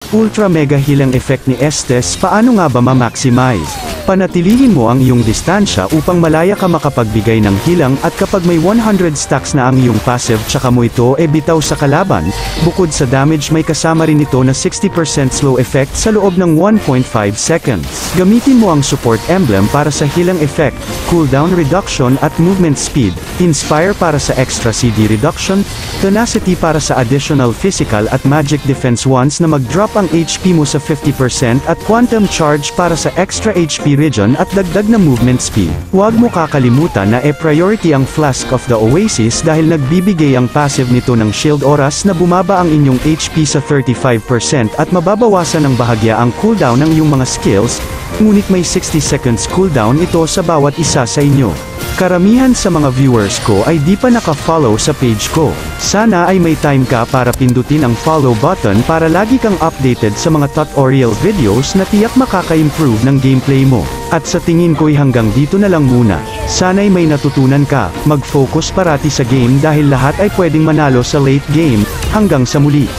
Ultra Mega Healing Effect ni Estes. Paano nga ba ma-maximize? Panatilihin mo ang iyong distansya upang malaya ka makapagbigay ng hilang at kapag may 100 stacks na ang iyong passive tsaka mo ito bitaw sa kalaban, bukod sa damage may kasama rin ito na 60% slow effect sa loob ng 1.5 seconds. Gamitin mo ang support emblem para sa healing effect, cooldown reduction at movement speed, inspire para sa extra CD reduction, tenacity para sa additional physical at magic defense once na mag-drop ang HP mo sa 50% at quantum charge para sa extra HP region at dagdag na movement speed. Huwag mo kakalimutan na priority ang Flask of the Oasis dahil nagbibigay ang passive nito ng shield oras na bumaba ang inyong HP sa 35% at mababawasan ng bahagya ang cooldown ng iyong mga skills, ngunit may 60 seconds cooldown ito sa bawat isa sa inyo. Karamihan sa mga viewers ko ay di pa naka-follow sa page ko. Sana ay may time ka para pindutin ang follow button para lagi kang updated sa mga tutorial videos na tiyak makaka-improve ng gameplay mo. At sa tingin ko'y hanggang dito na lang muna. Sana'y may natutunan ka, mag-focus parati sa game dahil lahat ay pwedeng manalo sa late game. Hanggang sa muli.